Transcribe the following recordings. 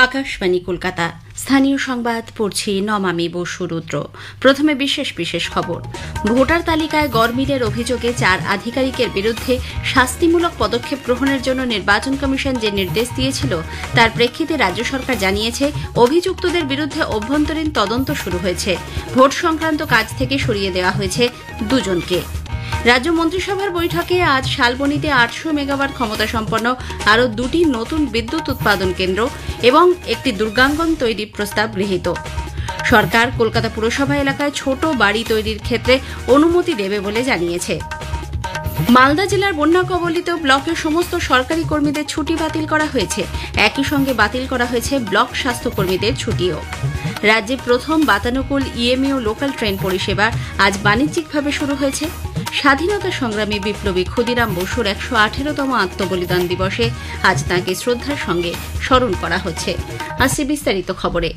আকাশবাণী কলকাতা স্থানীয় সংবাদ পড়ছি নমামি বসু রুদ্র। প্রথমে বিশেষ বিশেষ খবর। ভোটার তালিকায় গরমিলের অভিযোগে 4 আধিকারিকের বিরুদ্ধে শাস্তিমূলক পদক্ষেপ গ্রহণের জন্য নির্বাচন কমিশন যে নির্দেশ দিয়েছিল তার প্রেক্ষিতে রাজ্য সরকার জানিয়েছে অভিযুক্তদের বিরুদ্ধে অভ্যন্তরীণ তদন্ত শুরু হয়েছে। ভোট সংক্রান্ত কাজ থেকে সরিয়ে দেওয়া হয়েছে 2 জনকে। রাজ্য মন্ত্রিসভার বৈঠকে আজ শালবনীতে 800 মেগাওয়াট ক্ষমতাসম্পন্ন আরও 2টি নতুন বিদ্যুৎ উৎপাদন কেন্দ্র এবং একটি দুর্গাঙ্গন তৈরির প্রস্তাব গৃহীত। সরকার কলকাতা পুরসভা এলাকায় ছোট বাড়ি তৈরির ক্ষেত্রে অনুমতি দেবে বলে জানিয়েছে। মালদা জেলার বন্যা কবলিত ব্লকের সমস্ত সরকারি কর্মীদের ছুটি বাতিল করা হয়েছে। একই সঙ্গে বাতিল করা হয়েছে ব্লক স্বাস্থ্যকর্মীদের ছুটিও। রাজ্যে প্রথম বাতানুকূল ইএমইউ লোকাল ট্রেন পরিষেবা আজ বাণিজ্যিকভাবে শুরু হয়েছে। স্বাধীনতা সংগ্রামী বিপ্লবী ক্ষুদিরাম বসুর 118তম আত্মবলিদান দিবসে আজ তাঁকে শ্রদ্ধার সঙ্গে স্মরণ করা হচ্ছে। আসছে বিস্তারিত খবরে।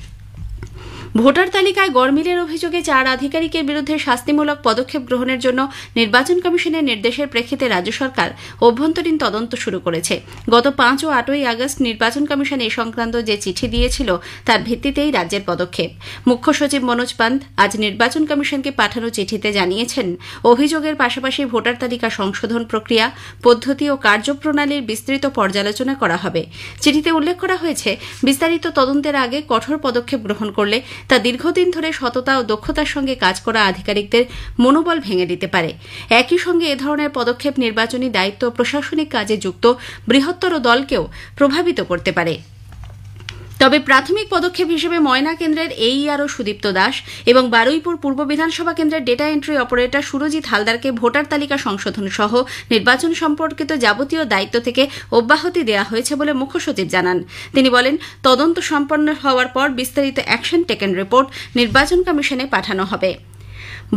ভোটার তালিকায় গরমিলের অভিযোগে 4 আধিকারিকের বিরুদ্ধে শাস্তিমূলক পদক্ষেপ গ্রহণের জন্য নির্বাচন কমিশনের নির্দেশের প্রেক্ষিতে রাজ্য সরকার অভ্যন্তরীণ তদন্ত শুরু করেছে। গত 5 ও 8ই আগস্ট নির্বাচন কমিশন এ সংক্রান্ত যে চিঠি দিয়েছিল তার ভিত্তিতেই রাজ্যের পদক্ষেপ। মুখ্য সচিব মনোজ পান্ত আজ নির্বাচন কমিশনকে পাঠানো চিঠিতে জানিয়েছেন অভিযোগের পাশাপাশি ভোটার তালিকা সংশোধন প্রক্রিয়া, পদ্ধতি ও কার্যপ্রণালীর বিস্তৃত পর্যালোচনা করা হবে। চিঠিতে উল্লেখ করা হয়েছে বিস্তারিত তদন্তের আগে কঠোর পদক্ষেপ গ্রহণ করলে তা দীর্ঘদিন ধরে সততা ও দক্ষতার সঙ্গে কাজ করা আধিকারিকদের মনোবল ভেঙে দিতে পারে। একই সঙ্গে এ ধরনের পদক্ষেপ নির্বাচনী দায়িত্ব ও প্রশাসনিক কাজে যুক্ত বৃহত্তর দলকেও প্রভাবিত করতে পারে। তবে প্রাথমিক পদক্ষেপ হিসেবে ময়না কেন্দ্রের এইআরও সুদীপ্ত দাস এবং বারুইপুর পূর্ব বিধানসভা কেন্দ্রের ডেটা এন্ট্রি অপারেটর সুরজিৎ হালদারকে ভোটার তালিকা সংশোধন সহ নির্বাচন সম্পর্কিত যাবতীয় দায়িত্ব থেকে অব্যাহতি দেওয়া হয়েছে বলে মুখ্য সচিব জানান। তিনি বলেন, তদন্ত সম্পন্ন হওয়ার পর বিস্তারিত অ্যাকশন টেকেন রিপোর্ট নির্বাচন কমিশনে পাঠানো হবে।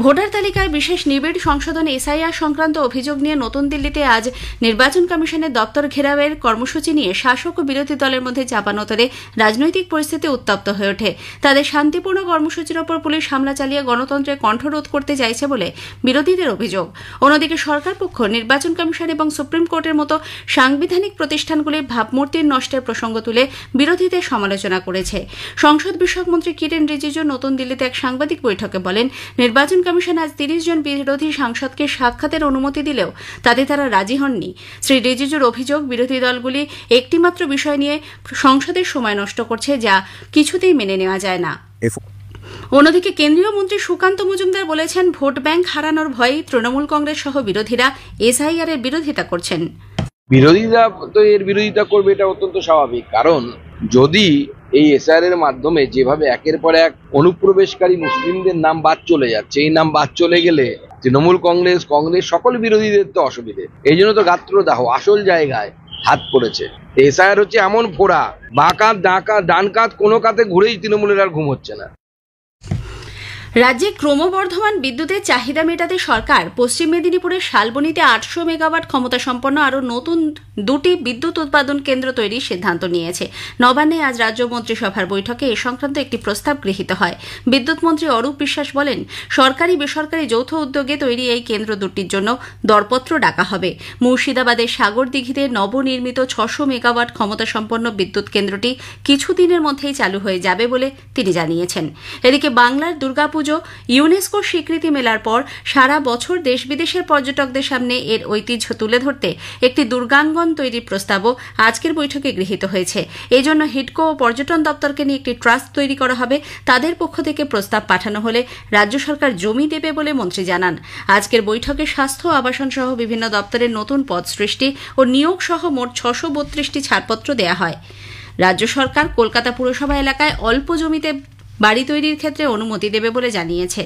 ভোটার তালিকায় বিশেষ নিবিড় সংশোধন এসআইআর সংক্রান্ত অভিযোগ নিয়ে নতুন দিল্লিতে আজ নির্বাচন কমিশনের দপ্তর ঘেরাওয়ের কর্মসূচি নিয়ে শাসক ও বিরোধী দলের মধ্যে চাপানোতরে রাজনৈতিক পরিস্থিতি উত্তপ্ত হয়ে ওঠে। তাদের শান্তিপূর্ণ কর্মসূচির ওপর পুলিশ হামলা চালিয়ে গণতন্ত্রের কণ্ঠরোধ করতে চাইছে বলে বিরোধীদের অভিযোগ। অন্যদিকে সরকার পক্ষ নির্বাচন কমিশন এবং সুপ্রিম কোর্টের মতো সাংবিধানিক প্রতিষ্ঠানগুলির ভাবমূর্তির নষ্টের প্রসঙ্গ তুলে বিরোধীদের সমালোচনা করেছে। সংসদ বিষয়ক মন্ত্রী কিরেন রিজিজু নতুন দিল্লিতে এক সাংবাদিক বৈঠকে বলেন, নির্বাচন কমিশন আজ 30 জন বিরোধী সাংসদকে সাক্ষাতের অনুমতি দিলেও তাতে তারা রাজি হননি। শ্রী রিজিজুর অভিযোগ, বিরোধী দলগুলি একটিমাত্র বিষয় নিয়ে সংসদের সময় নষ্ট করছে, যা কিছুতেই মেনে নেওয়া যায় না। অন্যদিকে কেন্দ্রীয় মন্ত্রী সুকান্ত মজুমদার বলেছেন, ভোট ব্যাংক হারানোর ভয়েই তৃণমূল কংগ্রেস সহ বিরোধীরা এসআইআর এর বিরোধিতা করছেন। বিরোধীরা তো এর বিরোধিতা করবে, এটা অত্যন্ত স্বাভাবিক। কারণ যদি এই এসআইআর এর মাধ্যমে যেভাবে একের পর এক অনুপ্রবেশকারী মুসলিমদের নাম বাদ চলে যাচ্ছে, এই নাম বাদ চলে গেলে তৃণমূল কংগ্রেস সকল বিরোধীদের তো অসুবিধে। এই জন্য তো গাত্রদাহ আসল জায়গায় হাত পড়েছে। এসআইআর হচ্ছে এমন ফোড়া, বাঁ কাঁধ ডান কাঁধ কোনো কাতে ঘুরেই তৃণমূলের আর ঘুম হচ্ছে না। রাজ্যে ক্রমবর্ধমান বিদ্যুতের চাহিদা মেটাতে সরকার পশ্চিম মেদিনীপুরের শালবনীতে 800 মেগাওয়াট ক্ষমতাসম্পন্ন আরও নতুন 2টি বিদ্যুৎ উৎপাদন কেন্দ্র তৈরির সিদ্ধান্ত নিয়েছে। নবান্নে আজ রাজ্য মন্ত্রিসভার বৈঠকে এ সংক্রান্ত একটি প্রস্তাব গৃহীত হয়। বিদ্যুৎ মন্ত্রী অরূপ বিশ্বাস বলেন, সরকারি বেসরকারি যৌথ উদ্যোগে তৈরি এই কেন্দ্র দুটির জন্য দরপত্র ডাকা হবে। মুর্শিদাবাদের সাগরদিঘিতে নবনির্মিত 600 মেগাওয়াট ক্ষমতাসম্পন্ন বিদ্যুৎ কেন্দ্রটি কিছুদিনের মধ্যেই চালু হয়ে যাবে বলে তিনি জানিয়েছেন। এদিকে বাংলার দুর্গাপুজো ইউনেস্কোর স্বীকৃতি মেলার পর সারা বছর দেশ বিদেশের পর্যটকদের সামনে এর ঐতিহ্য তুলে ধরতে একটি দুর্গাঙ্গন তৈরির প্রস্তাবও আজকের বৈঠকে গৃহীত হয়েছে। এই জন্য হিডকো ও পর্যটন দপ্তরকে নিয়ে একটি ট্রাস্ট তৈরি করা হবে। তাদের পক্ষ থেকে প্রস্তাব পাঠানো হলে রাজ্য সরকার জমি দেবে বলে মন্ত্রী জানান। আজকের বৈঠকে স্বাস্থ্য, আবাসন সহ বিভিন্ন দপ্তরের নতুন পদ সৃষ্টি ও নিয়োগ সহ মোট 632টি ছাড়পত্র দেয়া হয়। রাজ্য সরকার কলকাতা পুরসভা এলাকায় অল্প জমিতে বাড়ি তৈরির ক্ষেত্রে অনুমতি দেবে বলে জানিয়েছে।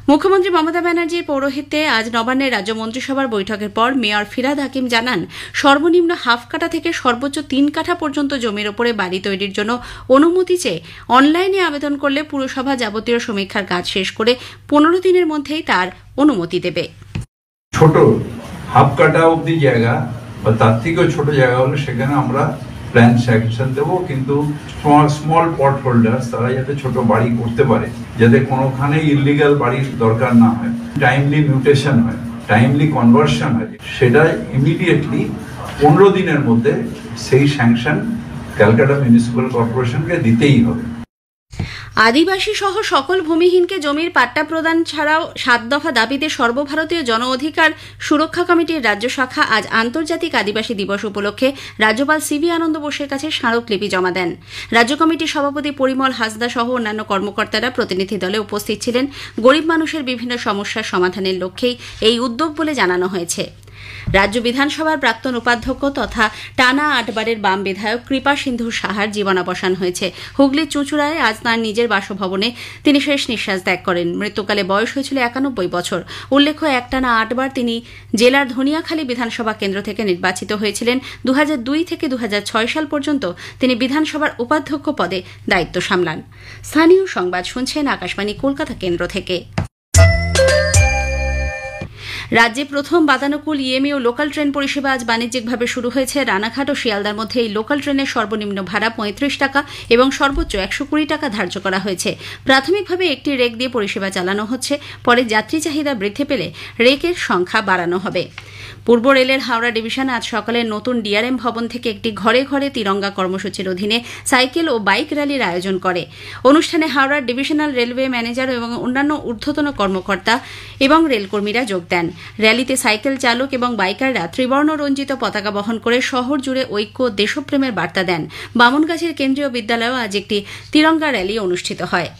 মুখ্যমন্ত্রী মমতা ব্যানার্জির পৌরোহিত্যে আজ নবান্নের রাজ্য মন্ত্রিসভার বৈঠকের পর মেয়র ফিরহাদ হাকিম জানান, সর্বনিম্ন হাফ কাঠা থেকে সর্বোচ্চ 3 কাঠা পর্যন্ত জমির ওপরে বাড়ি তৈরির জন্য অনুমতি চেয়ে অনলাইনে আবেদন করলে পুরসভা যাবতীয় সমীক্ষার কাজ শেষ করে 15 দিনের মধ্যেই তার অনুমতি দেবে। ছোট হাফ কাঠা অবধি জায়গা বা তার থেকেও ছোট জায়গা হলে সেখানে আমরা প্ল্যান স্যাংশন দেবো, কিন্তু স্মল পট হোল্ডার্স তারা যাতে ছোট বাড়ি করতে পারে, যাতে কোনোখানে ইললিগাল বাড়ির দরকার না হয়, টাইমলি মিউটেশন হয়, টাইমলি কনভার্সন হয়, সেটা ইমিডিয়েটলি 15 দিনের মধ্যে সেই স্যাংশন ক্যালকাটা মিউনিসিপ্যাল কর্পোরেশনকে দিতেই হবে। আদিবাসী সহ সকল ভূমিহীনকে জমির পাট্টা প্রদান ছাড়াও 7 দফা দাবিতে সর্বভারতীয় জন অধিকার সুরক্ষা কমিটির রাজ্য শাখা আজ আন্তর্জাতিক আদিবাসী দিবস উপলক্ষে রাজ্যপাল সিভি আনন্দ বোসের কাছে স্মারকলিপি জমা দেন। রাজ্য কমিটির সভাপতি পরিমল হাসদা সহ অন্যান্য কর্মকর্তারা প্রতিনিধি দলে উপস্থিত ছিলেন। গরিব মানুষের বিভিন্ন সমস্যার সমাধানের লক্ষ্যেই এই উদ্যোগ বলে জানানো হয়েছে। রাজ্য বিধানসভার প্রাক্তন উপাধ্যক্ষ তথা টানা 8 বারের বাম বিধায়ক কৃপা সিন্ধু সাহার জীবনাবসান হয়েছে। হুগলির চুঁচুড়ায় আজ তাঁর নিজের বাসভবনে তিনি শেষ নিঃশ্বাস ত্যাগ করেন। মৃত্যুকালে বয়স হয়েছিল 91 বছর। উল্লেখ্য, একটানা 8 বার তিনি জেলার ধনিয়াখালী বিধানসভা কেন্দ্র থেকে নির্বাচিত হয়েছিলেন। 2002 থেকে 2006 সাল পর্যন্ত তিনি বিধানসভার উপাধ্যক্ষ পদে দায়িত্ব সামলান। স্থানীয় সংবাদ শুনছেন আকাশবাণী কলকাতা কেন্দ্র থেকে। রাজ্যে প্রথম বাতানুকূল ইএমইউ লোকাল ট্রেন পরিষেবা আজ বাণিজ্যিকভাবে শুরু হয়েছে। রানাঘাট ও শিয়ালদার মধ্যে এই লোকাল ট্রেনের সর্বনিম্ন ভাড়া 35 টাকা এবং সর্বোচ্চ 120 টাকা ধার্য করা হয়েছে। প্রাথমিকভাবে একটি রেক দিয়ে পরিষেবা চালানো হচ্ছে, পরে যাত্রী চাহিদা বৃদ্ধি পেলে রেকের সংখ্যা বাড়ানো হবে। পূর্ব রেলের হাওড়া ডিভিশন আজ সকালে নতুন ডিআরএম ভবন থেকে একটি ঘরে ঘরে তিরঙ্গা কর্মসূচির অধীনে সাইকেল ও বাইক র্যালির আয়োজন করে। অনুষ্ঠানে হাওড়ার ডিভিশনাল রেলওয়ে ম্যানেজার এবং অন্যান্য ঊর্ধ্বতন কর্মকর্তা এবং রেলকর্মীরা যোগ দেন। র্যালিতে সাইকেল চালক এবং বাইকাররা ত্রিবর্ণ রঞ্জিত পতাকা বহন করে শহর জুড়ে ঐক্য ও দেশপ্রেমের বার্তা দেন। বামনগাছির কেন্দ্রীয় বিদ্যালয়েও আজ একটি তিরঙ্গা র্যালি অনুষ্ঠিত হয়।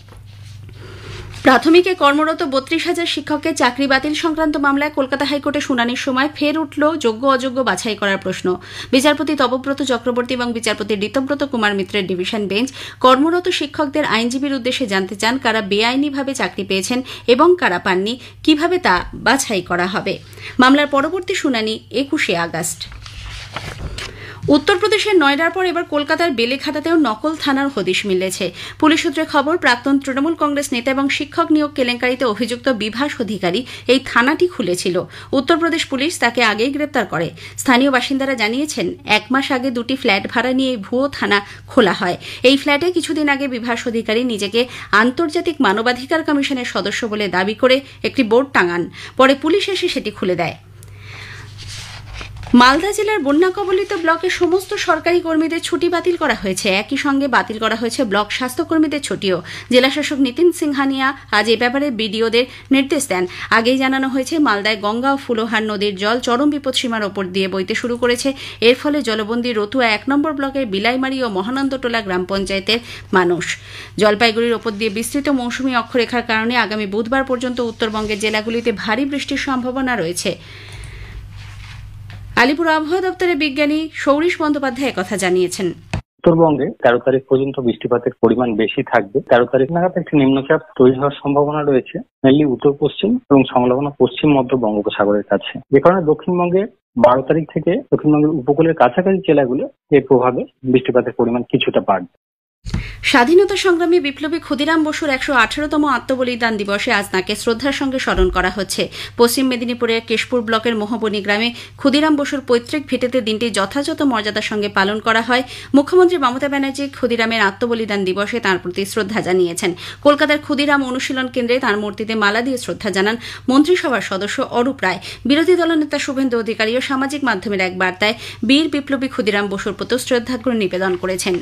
প্রাথমিকে কর্মরত 32,000 শিক্ষকের চাকরি বাতিল সংক্রান্ত মামলায় কলকাতা হাইকোর্টে শুনানির সময় ফের উঠল যোগ্য অযোগ্য বাছাই করার প্রশ্ন। বিচারপতি তপব্রত চক্রবর্তী এবং বিচারপতি ঋতব্রত কুমার মিত্রের ডিভিশন বেঞ্চ কর্মরত শিক্ষকদের আইনজীবীর উদ্দেশ্যে জানতে চান কারা বেআইনিভাবে চাকরি পেয়েছেন এবং কারা পাননি, কিভাবে তা বাছাই করা হবে। মামলার পরবর্তী শুনানি 21 আগস্ট। উত্তরপ্রদেশের নয়ডার পর এবার কলকাতার বেলেঘাটাতেও নকল থানার হদিশ মিলেছে। পুলিশ সূত্রে খবর, প্রাক্তন তৃণমূল কংগ্রেস নেতা এবং শিক্ষক নিয়োগ কেলেঙ্কারিতে অভিযুক্ত বিভাস অধিকারী এই থানাটি খুলেছিল। উত্তরপ্রদেশ পুলিশ তাকে আগেই গ্রেপ্তার করে। স্থানীয় বাসিন্দারা জানিয়েছেন, 1 মাস আগে 2টি ফ্ল্যাট ভাড়া নিয়ে ভুয়ো থানা খোলা হয়। এই ফ্ল্যাটে কিছুদিন আগে বিভাস অধিকারী নিজেকে আন্তর্জাতিক মানবাধিকার কমিশনের সদস্য বলে দাবি করে একটি বোর্ড টাঙান। পরে পুলিশ এসে সেটি খুলে দেয়। মালদা জেলার বন্যা কবলিত ব্লকের সমস্ত সরকারি কর্মীদের ছুটি বাতিল করা হয়েছে। একই সঙ্গে বাতিল করা হয়েছে ব্লক স্বাস্থ্যকর্মীদের ছুটিও। জেলাশাসক নিতিন সিংহানিয়া আজ এ ব্যাপারে বিডিওদের নির্দেশ দেন। আগেই জানানো হয়েছে, মালদায় গঙ্গা ও ফুলোহার নদীর জল চরম বিপদসীমার ওপর দিয়ে বইতে শুরু করেছে। এর ফলে জলবন্দী রতুয়া 1 নম্বর ব্লকের বিলাইমারি ও মহানন্দটোলা গ্রাম পঞ্চায়েতের মানুষ। জলপাইগুড়ির ওপর দিয়ে বিস্তৃত মৌসুমী অক্ষরেখার কারণে আগামী বুধবার পর্যন্ত উত্তরবঙ্গের জেলাগুলিতে ভারী বৃষ্টির সম্ভাবনা রয়েছে। আলিপুর আবহাওয়া দপ্তরের বিজ্ঞানী সৌরিশ বন্দ্যোপাধ্যায় কথা জানিয়েছেন। উত্তরবঙ্গে 13 তারিখ পর্যন্ত বৃষ্টিপাতের পরিমাণ বেশি থাকবে। 13 তারিখ নাগাদ একটি নিম্নচাপ তৈরি হওয়ার সম্ভাবনা রয়েছে, মেনলি উত্তর পশ্চিম এবং সংলগ্ন পশ্চিম মধ্য বঙ্গোপসাগরের কাছে। যে কারণে দক্ষিণবঙ্গে 12 তারিখ থেকে দক্ষিণবঙ্গের উপকূলের কাছাকাছি জেলাগুলো এর প্রভাবে বৃষ্টিপাতের পরিমাণ কিছুটা বাড়বে। স্বাধীনতা সংগ্রামী বিপ্লবী ক্ষুদিরাম বসুর 118তম আত্মবলিদান দিবসে আজ তাঁকে শ্রদ্ধার সঙ্গে স্মরণ করা হচ্ছে। পশ্চিম মেদিনীপুরের কেশপুর ব্লকের মোহবনী গ্রামে ক্ষুদিরাম বসুর পৈতৃক ভিটেতে দিনটি যথাযথ মর্যাদার সঙ্গে পালন করা হয়। মুখ্যমন্ত্রী মমতা ব্যানার্জি ক্ষুদিরামের আত্মবলিদান দিবসে তাঁর প্রতি শ্রদ্ধা জানিয়েছেন। কলকাতার ক্ষুদিরাম অনুশীলন কেন্দ্রে তাঁর মূর্তিতে মালা দিয়ে শ্রদ্ধা জানান মন্ত্রিসভার সদস্য অরূপ রায়। বিরোধী দলনেতা শুভেন্দু অধিকারীও সামাজিক মাধ্যমের এক বার্তায় বীর বিপ্লবী ক্ষুদিরাম বসুর প্রতি শ্রদ্ধার্ঘ্য নিবেদন করেছেন।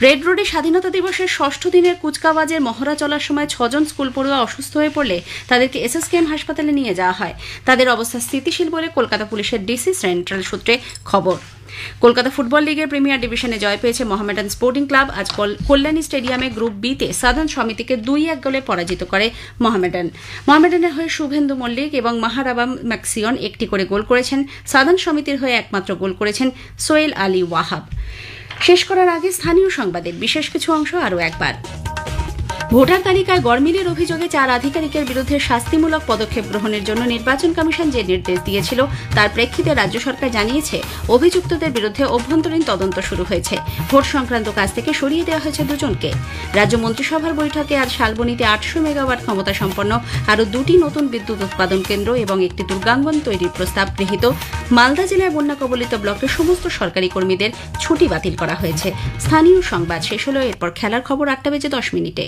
রেড রোডে স্বাধীনতা দিবসের 6ষ্ঠ দিনের কুচকাওয়াজের মহড়া চলার সময় 6 জন স্কুল পড়ুয়া অসুস্থ হয়ে পড়লে তাদেরকে এসএসকেএম হাসপাতালে নিয়ে যাওয়া হয়। তাদের অবস্থা স্থিতিশীল বলে কলকাতা পুলিশের ডিসি সেন্ট্রাল সূত্রে খবর। কলকাতা ফুটবল লিগের প্রিমিয়ার ডিভিশনে জয় পেয়েছে মোহামেডান স্পোর্টিং ক্লাব। আজ কল্যাণী স্টেডিয়ামে গ্রুপ বিতে সাধারণ সমিতিকে 2-1 গোলে পরাজিত করে মোহামেডান। মোহামেডানের হয়ে শুভেন্দু মল্লিক এবং মাহারাবাম ম্যাক্সিয়ন একটি করে গোল করেছেন। সাধারণ সমিতির হয়ে একমাত্র গোল করেছেন সোহেল আলী ওয়াহাব। শেষ করার আগে স্থানীয় সংবাদের বিশেষ কিছু অংশ আরও একবার। ভোটার তালিকায় গরমিলের অভিযোগে 4 আধিকারিকের বিরুদ্ধে শাস্তিমূলক পদক্ষেপ গ্রহণের জন্য নির্বাচন কমিশন যে নির্দেশ দিয়েছিল তার প্রেক্ষিতে রাজ্য সরকার জানিয়েছে অভিযুক্তদের বিরুদ্ধে অভ্যন্তরীণ তদন্ত শুরু হয়েছে। ভোট সংক্রান্ত কাজ থেকে সরিয়ে দেওয়া হয়েছে 2 জনকে। রাজ্য মন্ত্রিসভার বৈঠকে আজ শালবনীতে 800 মেগাওয়াট ক্ষমতা সম্পন্ন আরও 2টি নতুন বিদ্যুৎ উৎপাদন কেন্দ্র এবং একটি দুর্গাঙ্গন তৈরির প্রস্তাব গৃহীত। মালদা জেলায় বন্যা কবলিত ব্লকের সমস্ত সরকারি কর্মীদের ছুটি বাতিল করা হয়েছে। স্থানীয় সংবাদ শেষ হলো। এরপর খেলার খবর 8টা বেজে 10 মিনিটে।